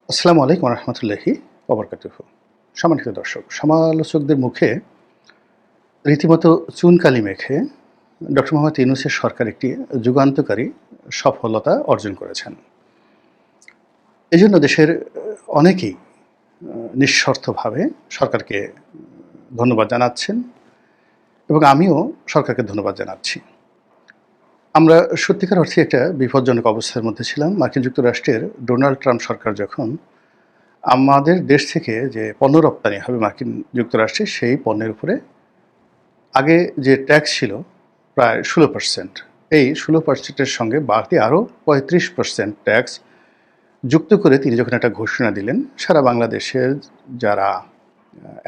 আসসালামু আলাইকুম রহমতুল্লাহি ওবরকাতুহু। সম্মানিত দর্শক, সমালোচকদের মুখে রীতিমতো চুনকালি মেখে ডক্টর মোহাম্মদ ইউনূসের সরকার একটি যুগান্তকারী সফলতা অর্জন করেছেন। এজন্য দেশের অনেকেই নিঃস্বার্থভাবে সরকারকে ধন্যবাদ জানাচ্ছেন এবং আমিও সরকারকে ধন্যবাদ জানাচ্ছি। আমরা সত্যিকার অর্থে একটা বিপজ্জনক অবস্থার মধ্যে ছিলাম। মার্কিন যুক্তরাষ্ট্রের ডোনাল্ড ট্রাম্প সরকার যখন আমাদের দেশ থেকে যে পণ্য রপ্তানি হবে মার্কিন যুক্তরাষ্ট্রে, সেই পণ্যের উপরে আগে যে ট্যাক্স ছিল প্রায় 16%, এই 16%-এর সঙ্গে বাড়তি আরও 35% ট্যাক্স যুক্ত করে তিনি যখন একটা ঘোষণা দিলেন, সারা বাংলাদেশের যারা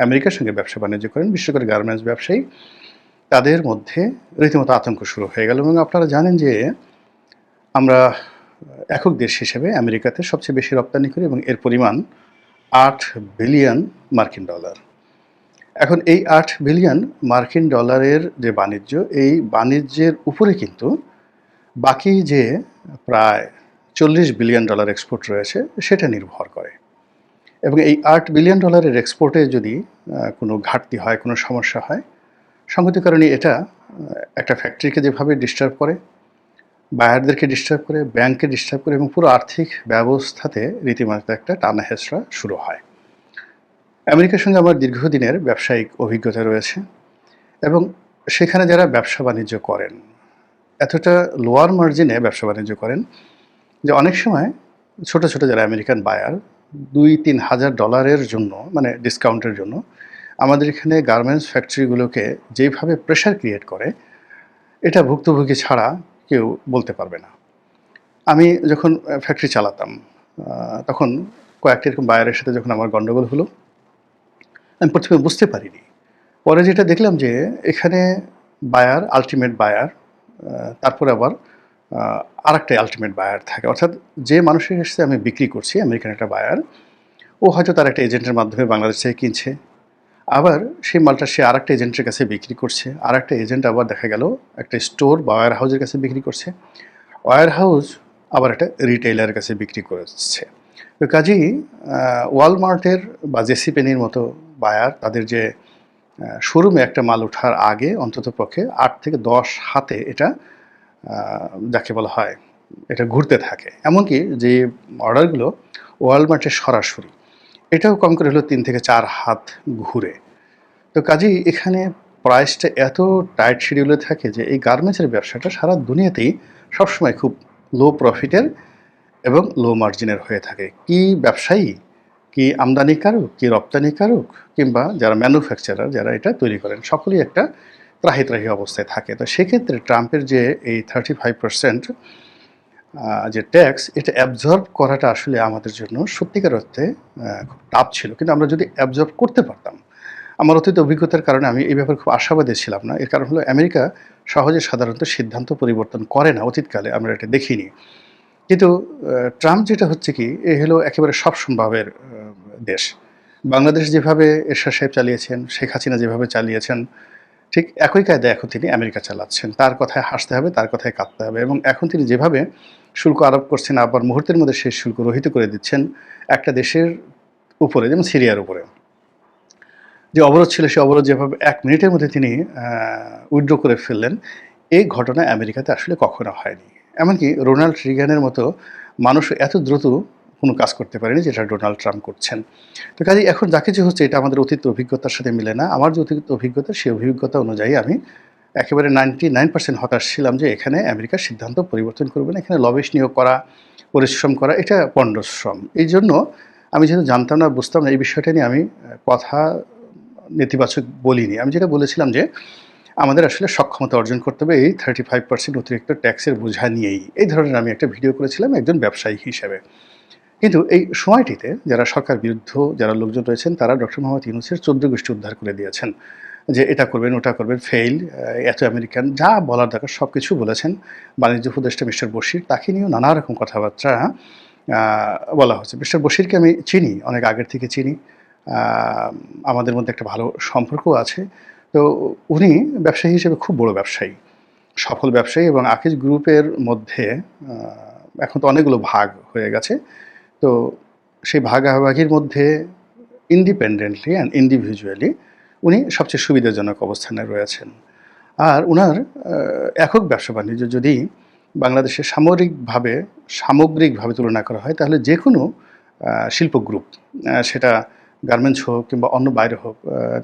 আমেরিকার সঙ্গে ব্যবসা বাণিজ্য করেন, বিশেষ করে গার্মেন্টস ব্যবসায়ী, তাদের মধ্যে রীতিমতো আতঙ্ক শুরু হয়ে গেল। এবং আপনারা জানেন যে আমরা একক দেশ হিসেবে আমেরিকাতে সবচেয়ে বেশি রপ্তানি করি এবং এর পরিমাণ 8 বিলিয়ন মার্কিন ডলার। এখন এই 8 বিলিয়ন মার্কিন ডলারের যে বাণিজ্য, এই বাণিজ্যের উপরে কিন্তু বাকি যে প্রায় 40 বিলিয়ন ডলার এক্সপোর্ট রয়েছে সেটা নির্ভর করে। এবং এই 8 বিলিয়ন ডলারের এক্সপোর্টে যদি কোনো ঘাটতি হয়, কোনো সমস্যা হয়, সংগত কারণে এটা একটা ফ্যাক্টরিকে যেভাবে ডিস্টার্ব করে, বায়ারদেরকে ডিস্টার্ব করে, ব্যাংককে ডিস্টার্ব করে এবং পুরো আর্থিক ব্যবস্থাতে রীতিমতো একটা টানা হেঁচড়া শুরু হয়। আমেরিকার সঙ্গে আমার দীর্ঘদিনের ব্যবসায়িক অভিজ্ঞতা রয়েছে এবং সেখানে যারা ব্যবসা বাণিজ্য করেন, এতটা লোয়ার মার্জিনে ব্যবসা বাণিজ্য করেন যে অনেক সময় ছোট, ছোট যারা আমেরিকান বায়ার $2-3 হাজার ডলারের জন্য, মানে ডিসকাউন্টের জন্য, আমাদের এখানে গার্মেন্টস ফ্যাক্টরিগুলোকে যেইভাবে প্রেশার ক্রিয়েট করে, এটা ভুক্তভোগী ছাড়া কেউ বলতে পারবে না। আমি যখন ফ্যাক্টরি চালাতাম, তখন কয়েকটি এরকম বায়ারের সাথে যখন আমার গণ্ডগোল হলো, আমি প্রথমে বুঝতে পারিনি। পরে যেটা দেখলাম যে এখানে বায়ার, আল্টিমেট বায়ার, তারপরে আবার আরেকটা আল্টিমেট বায়ার থাকে। অর্থাৎ যে মানুষের কাছে আমি বিক্রি করছি, আমেরিকান একটা বায়ার, ও হয়তো তার একটা এজেন্টের মাধ্যমে বাংলাদেশ থেকে কিনছে। আবার সেই মালটা সে আরেকটা এজেন্টের কাছে বিক্রি করছে। আরেকটা এজেন্ট আবার দেখা গেল একটা স্টোর বা ওয়্যার হাউসের কাছে বিক্রি করছে। ওয়্যার হাউস আবার একটা রিটেইলারের কাছে বিক্রি করছে। তো কাজেই ওয়ালমার্টের বা জেসি পেনির মতো বায়ার, তাদের যে শোরুমে একটা মাল ওঠার আগে অন্ততপক্ষে 8 থেকে 10 হাতে এটা যাকে বলা হয়, এটা ঘুরতে থাকে। এমনকি যে অর্ডারগুলো ওয়ালমার্টের সরাসরি, এটাও কম করে হলেও 3 থেকে 4 হাত ঘুরে। তো কাজেই এখানে প্রাইসটা এত টাইট শিডিউলে থাকে যে এই গার্মেন্টসের ব্যবসাটা সারা দুনিয়াতেই সবসময় খুব লো প্রফিটের এবং লো মার্জিনের হয়ে থাকে। কি ব্যবসায়ী, কি আমদানিকারক, কি রপ্তানিকারক, কিংবা যারা ম্যানুফ্যাকচারার, যারা এটা তৈরি করেন, সকলেই একটা ত্রাহি ত্রাহি অবস্থায় থাকে। তো সেক্ষেত্রে ট্রাম্পের যে এই 35% যে ট্যাক্স, এটা অ্যাবজর্ব করাটা আসলে আমাদের জন্য সত্যিকার অর্থে খুব টাফ ছিল। কিন্তু আমরা যদি অ্যাবজর্ব করতে পারতাম, আমার অতীত অভিজ্ঞতার কারণে আমি এই ব্যাপারে খুব আশাবাদী ছিলাম না। এর কারণ হলো আমেরিকা সহজে সাধারণত সিদ্ধান্ত পরিবর্তন করে না, অতীতকালে আমরা এটা দেখিনি। কিন্তু ট্রাম্প যেটা হচ্ছে কি, এ হলো একেবারে সব সম্ভবের দেশ। বাংলাদেশ যেভাবে এরশাদ সাহেব চালিয়েছেন, শেখ হাসিনা যেভাবে চালিয়েছেন, ঠিক একই কায়দায় এখন তিনি আমেরিকা চালাচ্ছেন। তার কথায় হাসতে হবে, তার কথায় কাঁদতে হবে। এবং এখন তিনি যেভাবে শুল্ক আরোপ করছেন, আবার মুহূর্তের মধ্যে সেই শুল্ক রহিত করে দিচ্ছেন একটা দেশের উপরে, যেমন সিরিয়ার উপরে যে অবরোধ ছিল, সেই অবরোধ যেভাবে 1 মিনিটের মধ্যে তিনি উইথড্র করে ফেললেন, এই ঘটনা আমেরিকাতে আসলে কখনো হয়নি। এমনকি রোনাল্ড রিগানের মতো মানুষ এত দ্রুত কোনো কাজ করতে পারেনি যেটা ডোনাল্ড ট্রাম্প করছেন। তো কাজেই এখন যা কিছু হচ্ছে, এটা আমাদের অতীত অভিজ্ঞতার সাথে মিলে না। আমার যে অতীত অভিজ্ঞতা, সেই অভিজ্ঞতা অনুযায়ী আমি একেবারে 99% হতাশ ছিলাম যে এখানে আমেরিকার সিদ্ধান্ত পরিবর্তন করবে না। এখানে লবিস্ট নিয়োগ করা, পরিশ্রম করা, এটা পণ্ডশ্রম। এই জন্য আমি যেহেতু জানতাম না, বুঝতাম না, এই বিষয়টা নিয়ে আমি কথা নেতিবাচক বলিনি। আমি যেটা বলেছিলাম যে আমাদের আসলে সক্ষমতা অর্জন করতে হবে এই 35% অতিরিক্ত ট্যাক্সের বোঝা নিয়েই। এই ধরনের আমি একটা ভিডিও করেছিলাম একজন ব্যবসায়ী হিসেবে। কিন্তু এই সময়টিতে যারা সরকার বিরুদ্ধ যারা লোকজন রয়েছেন, তারা ডক্টর মোহাম্মদ ইউনূসের 14 গোষ্ঠী উদ্ধার করে দিয়েছেন যে এটা করবেন, ওটা করবেন, ফেইল, এত আমেরিকান, যা বলার দরকার সব কিছু বলেছেন। বাণিজ্য উপদেষ্টা মিস্টার বশির, তাকে নিয়েও নানা রকম কথাবার্তা বলা হচ্ছে। মিস্টার বশিরকে আমি চিনি, অনেক আগের থেকে চিনি। আমাদের মধ্যে একটা ভালো সম্পর্কও আছে। তো উনি ব্যবসায়ী হিসেবে খুব বড় ব্যবসায়ী, সফল ব্যবসায়ী। এবং আকিজ গ্রুপের মধ্যে এখন তো অনেকগুলো ভাগ হয়ে গেছে। তো সেই ভাগাভাগির মধ্যে ইন্ডিপেন্ডেন্টলি অ্যান্ড ইন্ডিভিজুয়ালি উনি সবচেয়ে সুবিধাজনক অবস্থানে রয়েছেন। আর উনার একক ব্যবসা-বাণিজ্য যদি বাংলাদেশে সামগ্রিকভাবে তুলনা করা হয়, তাহলে যেকোনো শিল্প গ্রুপ, সেটা গার্মেন্টস হোক কিংবা অন্য বাইরে হোক,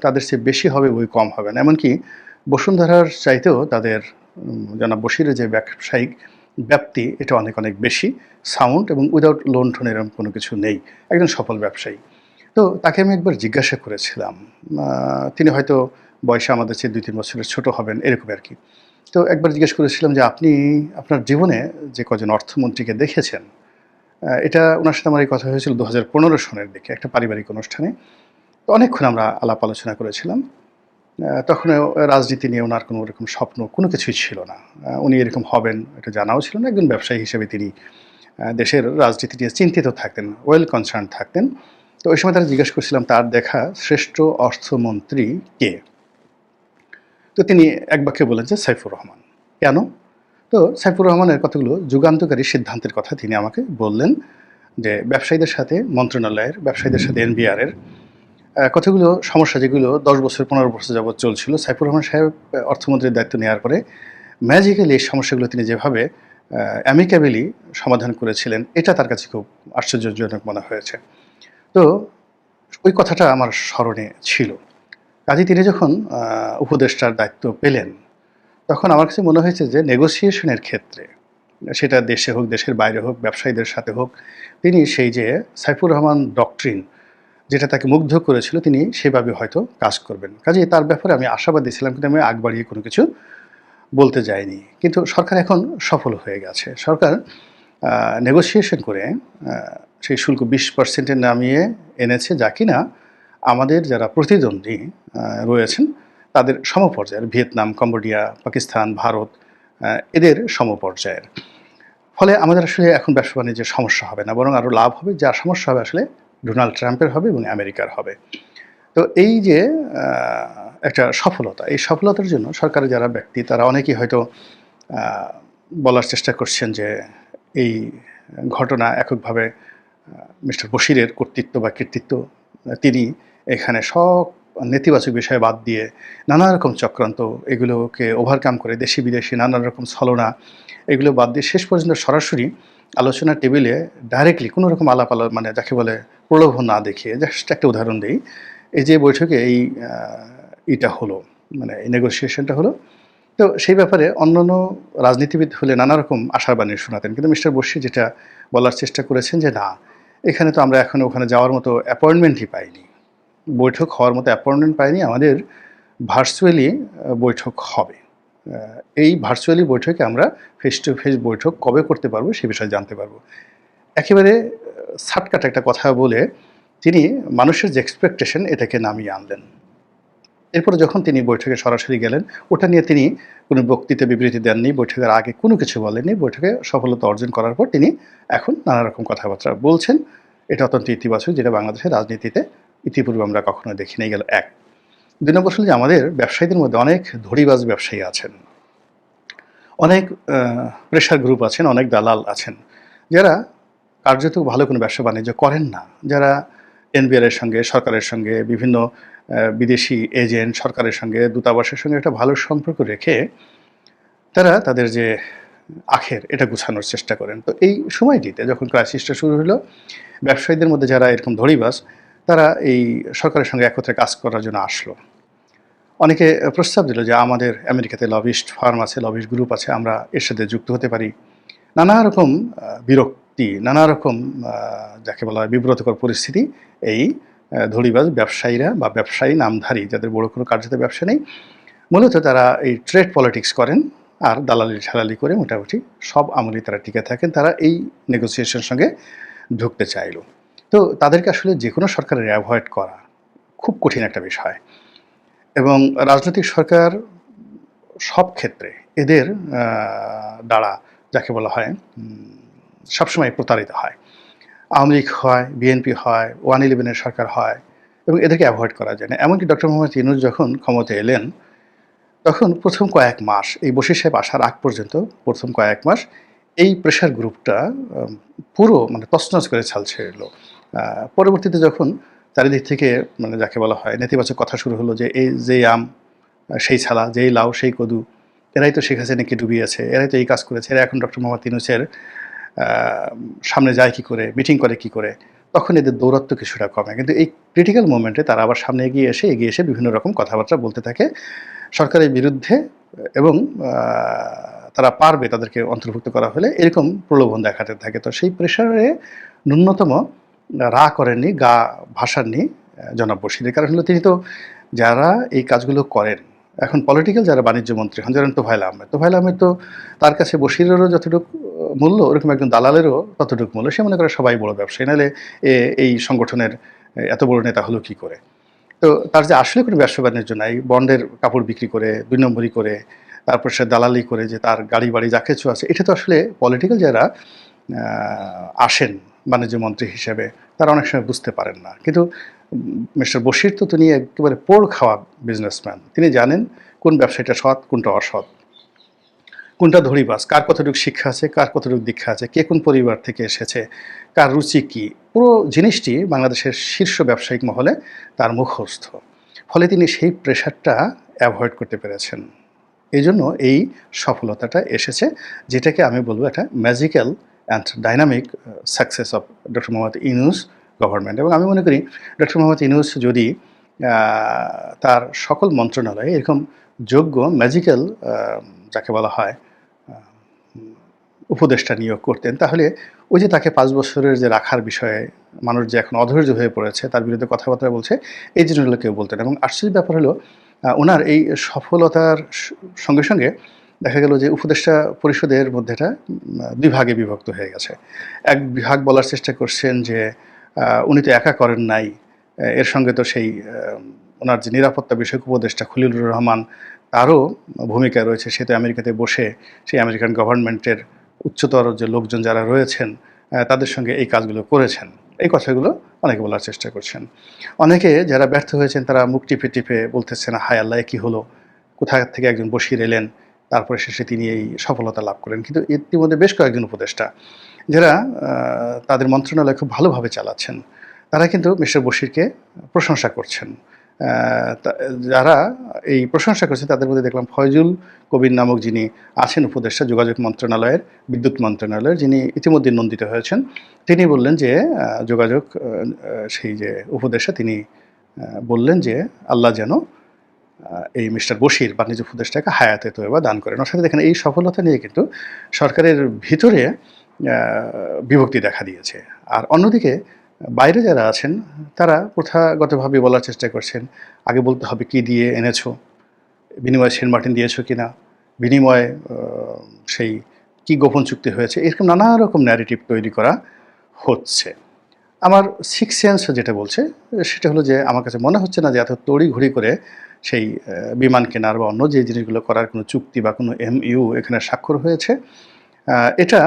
তাদের চেয়ে বেশি হবে বই কম হবে না। এমনকি বসুন্ধরার চাইতেও তাদের জনাব বশিরের যে ব্যবসায়িক ব্যাপ্তি, এটা অনেক অনেক বেশি সাউন্ড এবং উইদাউট লোন টোন এরকম কোনো কিছু নেই। একজন সফল ব্যবসায়ী। তো তাকে আমি একবার জিজ্ঞাসা করেছিলাম, তিনি হয়তো বয়সে আমাদের চেয়ে ২-৩ বছরের ছোট হবেন, এরকম আর কি। তো একবার জিজ্ঞেস করেছিলাম যে, আপনি আপনার জীবনে যে কজন অর্থমন্ত্রীকে দেখেছেন, এটা উনার সাথে আমার এই কথা হয়েছিল ২০১৫ সনের দিকে একটা পারিবারিক অনুষ্ঠানে। তো অনেকক্ষণ আমরা আলাপ আলোচনা করেছিলাম। তখনও রাজনীতি নিয়ে উনার কোনো ওরকম স্বপ্ন কোনো কিছুই ছিল না। উনি এরকম হবেন এটা জানাও ছিল না। একজন ব্যবসায়ী হিসেবে তিনি দেশের রাজনীতি নিয়ে চিন্তিত থাকতেন, ওয়েল কনসার্ন থাকতেন। তো ওই সময় তারা জিজ্ঞেস করছিলাম তার দেখা শ্রেষ্ঠ অর্থমন্ত্রী কে? তো তিনি এক বাক্যে বললেন যে সাইফুর রহমান। কেন? তো সাইফুর রহমানের কতগুলো যুগান্তকারী সিদ্ধান্তের কথা তিনি আমাকে বললেন, যে ব্যবসায়ীদের সাথে মন্ত্রণালয়ের, ব্যবসায়ীদের সাথে এনবিআরের কতগুলো সমস্যা যেগুলো ১০ বছর ১৫ বছর যাবৎ চলছিল, সাইফুর রহমান সাহেব অর্থমন্ত্রীর দায়িত্ব নেওয়ার পরে ম্যাজিক্যালি এই সমস্যাগুলো তিনি যেভাবে অ্যামিকেবলি সমাধান করেছিলেন, এটা তার কাছে খুব আশ্চর্যজনক মনে হয়েছে। তো ওই কথাটা আমার স্মরণে ছিল। কাজেই তিনি যখন উপদেষ্টার দায়িত্ব পেলেন, তখন আমার কাছে মনে হয়েছে যে নেগোসিয়েশনের ক্ষেত্রে, সেটা দেশে হোক, দেশের বাইরে হোক, ব্যবসায়ীদের সাথে হোক, তিনি সেই যে সাইফুর রহমান ডক্ট্রিন যেটা তাকে মুগ্ধ করেছিল, তিনি সেভাবে হয়তো কাজ করবেন। কাজেই তার ব্যাপারে আমি আশাবাদী ছিলাম, কিন্তু আমি আগ বাড়িয়ে কোনো কিছু বলতে যাইনি। কিন্তু সরকার এখন সফল হয়ে গেছে। সরকার নেগোসিয়েশন করে সেই শুল্ক ২০% নামিয়ে এনেছে, যা কিনা আমাদের যারা প্রতিদ্বন্দ্বী রয়েছেন তাদের সমপর্যায়ের, ভিয়েতনাম, কম্বোডিয়া, পাকিস্তান, ভারত, এদের সমপর্যায়ের। ফলে আমাদের আসলে এখন ব্যবসা বাণিজ্যের সমস্যা হবে না, বরং আরও লাভ হবে। যা সমস্যা হবে আসলে ডোনাল্ড ট্রাম্পের হবে এবং আমেরিকার হবে। তো এই যে একটা সফলতা, এই সফলতার জন্য সরকারের যারা ব্যক্তি, তারা অনেকেই হয়তো বলার চেষ্টা করছেন যে এই ঘটনা এককভাবে মিস্টার বশিরের কর্তৃত্ব বা কৃতিত্ব, তিনি এখানে সব নেতিবাচক বিষয় বাদ দিয়ে নানা রকম চক্রান্ত, এগুলোকে ওভারকাম করে দেশি বিদেশি নানা রকম ছলনা, এগুলো বাদ দিয়ে শেষ পর্যন্ত সরাসরি আলোচনার টেবিলে ডাইরেক্টলি কোনো রকম মানে যাকে বলে প্রলোভন না দেখিয়ে, জাস্ট একটা উদাহরণ দিই, এই যে বৈঠকে এই এটা হলো, মানে এই নেগোসিয়েশনটা হলো, তো সেই ব্যাপারে অন্যান্য রাজনীতিবিদ হলে নানা রকম আশার বাণী শোনাতেন। কিন্তু মিস্টার বশির যেটা বলার চেষ্টা করেছেন যে না, এখানে তো আমরা এখনো ওখানে যাওয়ার মতো অ্যাপয়েন্টমেন্টই পাইনি, বৈঠক হওয়ার মতো অ্যাপয়েন্টমেন্ট পাইনি, আমাদের ভার্চুয়ালি বৈঠক হবে। এই ভার্চুয়ালি বৈঠকে আমরা ফেস টু ফেস বৈঠক কবে করতে পারবো সে বিষয়ে জানতে পারবো। একেবারে ছাটকাট একটা কথা বলে তিনি মানুষের যে এক্সপেকটেশন, এটাকে নামিয়ে আনলেন। এরপরে যখন তিনি বৈঠকে সরাসরি গেলেন, ওটা নিয়ে তিনি কোনো বক্তৃতা বিবৃতি দেননি, বৈঠকের আগে কোনো কিছু বলেননি। বৈঠকে সফলতা অর্জন করার পর তিনি এখন নানা রকম কথাবার্তা বলছেন। এটা অত্যন্ত ইতিবাচক, যেটা বাংলাদেশের রাজনীতিতে ইতিপূর্বে আমরা কখনো দেখি নাই। গেল এক। ২ নম্বর হলো যে আমাদের ব্যবসায়ীদের মধ্যে অনেক ধড়িবাজ ব্যবসায়ী আছেন, অনেক প্রেশার গ্রুপ আছেন, অনেক দালাল আছেন, যারা কার্যত ভালো কোনো ব্যবসা বাণিজ্য করেন না, যারা এনবিআরের সঙ্গে, সরকারের সঙ্গে, বিভিন্ন বিদেশি এজেন্ট, সরকারের সঙ্গে, দূতাবাসের সঙ্গে একটা ভালো সম্পর্ক রেখে তারা তাদের যে আখের, এটা গুছানোর চেষ্টা করেন। তো এই সময়টিতে যখন ক্রাইসিসটা শুরু হলো, ব্যবসায়ীদের মধ্যে যারা এরকম ধড়িবাজ, তারা এই সরকারের সঙ্গে একত্রে কাজ করার জন্য আসলো। অনেকে প্রস্তাব দিল যে আমাদের আমেরিকাতে লবিস্ট ফার্ম আছে, লবিস্ট গ্রুপ আছে, আমরা এর সাথে যুক্ত হতে পারি। নানা রকম বিরক্তি, নানা রকম যাকে বলা হয় বিব্রতকর পরিস্থিতি, এই ধড়িবাজ ব্যবসায়ীরা বা ব্যবসায়ী নামধারী, যাদের বড় কোনো কার্যত ব্যবসা নেই, মূলত তারা এই ট্রেড পলিটিক্স করেন আর দালালি ঝালালি করে মোটামুটি সব আমলেই তারা টিকে থাকেন। তারা এই নেগোসিয়েশনের সঙ্গে ঢুকতে চাইল। তো তাদেরকে আসলে যে কোনো সরকারের অ্যাভয়েড করা খুব কঠিন একটা বিষয়, এবং রাজনৈতিক সরকার সব ক্ষেত্রে এদের দ্বারা, যাকে বলা হয়, সবসময় প্রতারিত হয়। আওয়ামী লীগ হয়, বিএনপি হয়, 111-এর সরকার হয়, এবং এদেরকে অ্যাভয়েড করা যায় না। এমনকি ডক্টর মোহাম্মদ ইউনূস যখন ক্ষমতায় এলেন, তখন প্রথম কয়েক মাস, এই বশির সাহেব আসার আগ পর্যন্ত প্রথম কয়েক মাস এই প্রেশার গ্রুপটা পুরো মানে তছনছ করে ছাল ছেড়ল। পরবর্তীতে যখন চারিদিক থেকে মানে যাকে বলা হয় নেতিবাচক কথা শুরু হলো যে এই যেই আম সেই ছালা, যেই লাউ সেই কদু, এরাই তো শেখ হাসিনাকে ডুবিয়েছে, এরাই তো এই কাজ করেছে, এরা এখন ডক্টর মোহাম্মদ ইউনূসের সামনে যায় কী করে, মিটিং করে কী করে, তখন এদের দৌরাত্ম্য কিছুটা কমে। কিন্তু এই ক্রিটিক্যাল মোমেন্টে তারা আবার সামনে এগিয়ে এসে বিভিন্ন রকম কথাবার্তা বলতে থাকে সরকারের বিরুদ্ধে এবং তারা পারবে তাদেরকে অন্তর্ভুক্ত করা হলে এরকম প্রলোভন দেখাতে থাকে। তো সেই প্রেশারে ন্যূনতম রা করেননি, গা ভাসাননি জনাব বশিরের। কারণ হলো তিনি তো যারা এই কাজগুলো করেন, এখন পলিটিক্যাল যারা বাণিজ্য মন্ত্রী হন, যেমন তোফায়েল আহমেদ। তোফায়েল আহমেদ তো তার কাছে বশিরেরও যতটুকু মূল্য, ওরকম একজন দালালেরও ততটুকু মূল্য। সে মনে করে সবাই বড় ব্যবসায়ী, নাহলে এই সংগঠনের এত বড় নেতা হলো কী করে? তো তার যে আসলে কোনো ব্যবসা বাণিজ্য নাই, বন্ডের কাপড় বিক্রি করে, ২ নম্বরি করে, তারপর সে দালালি করে যে তার গাড়ি বাড়ি যা কিছু আছে, এটা তো আসলে পলিটিক্যাল যারা আসেন বাণিজ্য মন্ত্রী হিসেবে তারা অনেক সময় বুঝতে পারেন না। কিন্তু মিস্টার বশির তো তিনি একেবারে পোড় খাওয়া বিজনেসম্যান। তিনি জানেন কোন ব্যবসায়ীটা সৎ, কোনটা অসৎ, কোনটা ধড়িবাজ, কার কতটুকু শিক্ষা আছে, কার কতটুকু দীক্ষা আছে, কে কোন পরিবার থেকে এসেছে, কার রুচি কী, পুরো জিনিসটি বাংলাদেশের শীর্ষ ব্যবসায়িক মহলে তার মুখস্থ। ফলে তিনি সেই প্রেশারটা অ্যাভয়েড করতে পেরেছেন। এই জন্য এই সফলতাটা এসেছে, যেটাকে আমি বলবো একটা magical and dynamic success of doctor Mohammad Yunus government. এবং আমি মনে করি ডক্টর মোহাম্মদ ইউনূস যদি তার সকল মন্ত্রণালয়ে এরকম যোগ্য ম্যাজিক্যাল যাকে বলা হয় উপদেষ্টা নিয়োগ করতেন, তাহলে ওই যে তাকে ৫ বছরের যে রাখার বিষয়ে মানুষ যে এখন অধৈর্য হয়ে পড়েছে, তার বিরুদ্ধে কথাবার্তা বলছে, এই জিনিসগুলো কেউ বলতেন। এবং আশ্চর্যের ব্যাপার হলো ওনার এই সফলতার সঙ্গে সঙ্গে দেখা গেল যে উপদেষ্টা পরিষদের মধ্যে এটা ২ ভাগে বিভক্ত হয়ে গেছে। এক বিভাগ বলার চেষ্টা করছেন যে উনি তো একা করেন নাই, এর সঙ্গে তো সেই ওনার যে নিরাপত্তা বিষয়ক উপদেষ্টা খলিলুর রহমান, তারও ভূমিকা রয়েছে। সে তো আমেরিকাতে বসে সেই আমেরিকান গভর্নমেন্টের উচ্চতর যে লোকজন যারা রয়েছেন তাদের সঙ্গে এই কাজগুলো করেছেন। এই কথাগুলো অনেকে বলার চেষ্টা করছেন। অনেকে যারা ব্যর্থ হয়েছেন তারা মুখ টিপে টিপে বলতেছেন, হায় আল্লাহ, কী হলো, কোথা থেকে একজন বশির এলেন, তারপরে শেষে তিনি এই সফলতা লাভ করেন। কিন্তু ইতিমধ্যে বেশ কয়েকজন উপদেষ্টা যারা তাদের মন্ত্রণালয় খুব ভালোভাবে চালাচ্ছেন, তারা কিন্তু মিস্টার বশিরকে প্রশংসা করছেন। যারা এই প্রশংসা করছেন তাদের মধ্যে দেখলাম ফয়জুল কবির নামক যিনি আছেন উপদেষ্টা যোগাযোগ মন্ত্রণালয়ের, বিদ্যুৎ মন্ত্রণালয়ের, যিনি ইতিমধ্যে নন্দিত হয়েছেন। তিনি বললেন যে যোগাযোগ সেই যে উপদেষ্টা, তিনি বললেন যে আল্লাহ যেন এই মিস্টার বশির বাণিজ্য উপদেষ্টাকে হায়াতে তৈবা দান করেন। অর্থাৎ দেখেন এই সফলতা নিয়ে কিন্তু সরকারের ভিতরে বিভক্তি দেখা দিয়েছে। আর অন্যদিকে বাইরে যারা আছেন তারা প্রথাগতভাবে বলার চেষ্টা করছেন, আগে বলতে হবে কী দিয়ে এনেছো, বিনিময়ে সেন্ট মার্টিন দিয়েছো কিনা, বিনিময়ে সেই কী গোপন চুক্তি হয়েছে, এরকম নানা রকম ন্যারেটিভ তৈরি করা হচ্ছে। আমার সিক্স সেন্স যেটা বলছে সেটা হলো যে আমার কাছে মনে হচ্ছে না যে এত তড়িঘড়ি করে সেই বিমান কেনার বা অন্য যে জিনিসগুলো করার কোনো চুক্তি বা কোনো MOU এখানে স্বাক্ষর হয়েছে। এটা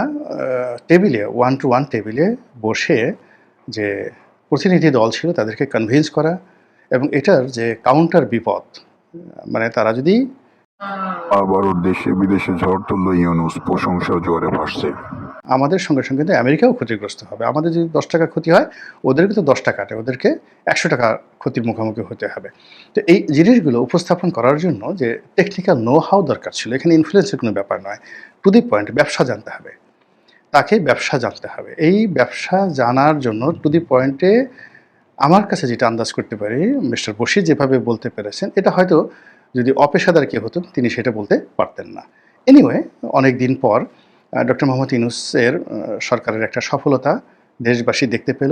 টেবিলে 1 to 1 টেবিলে বসে যে প্রতিনিধি দল ছিল তাদেরকে কনভিন্স করা, এবং এটার যে কাউন্টার বিপদ, মানে তারা যদি আবারও দেশে বিদেশে ঝড় তুলল ইউনূস, প্রশংসা জোয়ারে ভাসছে। আমাদের সঙ্গে সঙ্গে কিন্তু আমেরিকাও ক্ষতিগ্রস্ত হবে। আমাদের যদি 10 টাকা ক্ষতি হয়, ওদেরকে তো 10 টাকাতে, ওদেরকে 100 টাকা ক্ষতির মুখোমুখি হতে হবে। তো এই জিনিসগুলো উপস্থাপন করার জন্য যে টেকনিক্যাল নো হাউ দরকার ছিল, এখানে ইনফ্লুয়েন্সের কোনো ব্যাপার নয়। টু দি পয়েন্ট, ব্যবসা জানতে হবে, তাকে ব্যবসা জানতে হবে। এই ব্যবসা জানার জন্য টু দি পয়েন্টে আমার কাছে যেটা আন্দাজ করতে পারি, মিস্টার বশির যেভাবে বলতে পেরেছেন, এটা হয়তো যদি অপেশাদার কেউ হতেন তিনি সেটা বলতে পারতেন না। এনিওয়ে, অনেক দিন পর ডক্টর মোহাম্মদ ইউনূসের সরকারের একটা সফলতা দেশবাসী দেখতে পেল।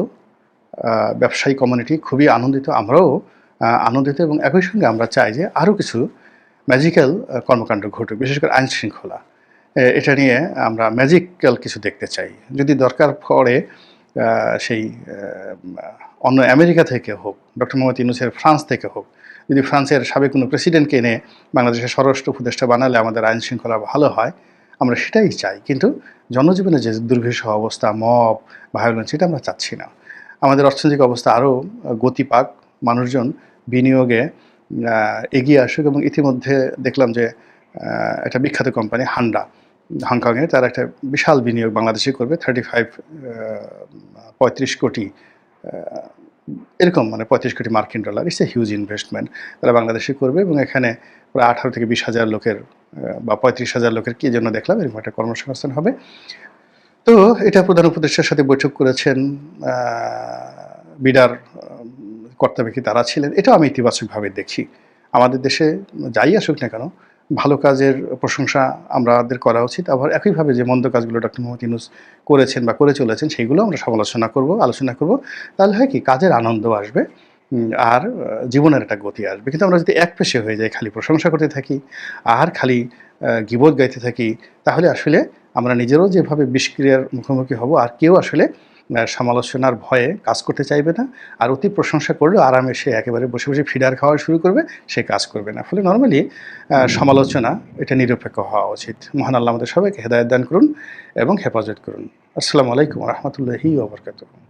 ব্যবসায়ী কমিউনিটি খুবই আনন্দিত, আমরাও আনন্দিত, এবং একই সঙ্গে আমরা চাই যে আরও কিছু ম্যাজিক্যাল কর্মকাণ্ড ঘটুক, বিশেষ করে আইন শৃঙ্খলা এটা নিয়ে আমরা ম্যাজিক্যাল কিছু দেখতে চাই। যদি দরকার পড়ে সেই অন্য আমেরিকা থেকে হোক, ডক্টর মোহাম্মদ ইউনূসের ফ্রান্স থেকে হোক, যদি ফ্রান্সের সাবেক কোনো প্রেসিডেন্টকে এনে বাংলাদেশের স্বরাষ্ট্র উপদেষ্টা বানালে আমাদের আইন শৃঙ্খলা ভালো হয়, আমরা সেটাই চাই। কিন্তু জনজীবনে যে দুর্বিষহ অবস্থা, মব ভায়োলেন্স, এটা আমরা চাচ্ছি না। আমাদের অর্থনৈতিক অবস্থা আরও গতি পাক, মানুষজন বিনিয়োগে এগিয়ে আসুক। এবং ইতিমধ্যে দেখলাম যে একটা বিখ্যাত কোম্পানি হান্ডা, হংকংয়ের, তারা একটা বিশাল বিনিয়োগ বাংলাদেশে করবে, 35 কোটি এরকম মানে 35 কোটি মার্কিন dollar, it's a huge investment তারা বাংলাদেশে করবে, এবং এখানে প্রায় 18 থেকে 20,000 লোকের বা 35,000 লোকের কি জন্য দেখলাম এরকম একটা কর্মসংস্থান হবে। তো এটা প্রধান উপদেষ্টার সাথে বৈঠক করেছেন বিডার কর্তা ব্যক্তি তারা ছিলেন। এটাও আমি ইতিবাচকভাবে দেখি। আমাদের দেশে যাই আসুক না কেন, ভালো কাজের প্রশংসা আমাদের করা উচিত। আবার একইভাবে যে মন্দ কাজগুলো ডক্টর মোহাম্মদ ইউনূস করেছেন বা করে চলেছেন সেগুলো আমরা সমালোচনা করব, আলোচনা করব। তাহলে হয় কি কাজের আনন্দ আসবে, আর জীবনের একটা গতি আসবে। কিন্তু আমরা যদি একপেশে হয়ে যাই, খালি প্রশংসা করতে থাকি আর খালি গীবত গাইতে থাকি, তাহলে আসলে আমরা নিজেরাও যেভাবে বিষক্রিয়ার মুখোমুখি হব, আর কেউ আসলে সমালোচনার ভয়ে কাজ করতে চাইবে না। আর অতি প্রশংসা করলেও আরামে সে একেবারে বসে বসে ফিডার খাওয়া শুরু করবে, সে কাজ করবে না। ফলে নরমালি সমালোচনা এটা নিরপেক্ষ হওয়া উচিত। মহান আল্লাহ আমাদের সবাইকে হেদায়েত দান করুন এবং হেফাজত করুন। আসসালামু আলাইকুম ওয়া রাহমাতুল্লাহি ওয়া বারাকাতুহু।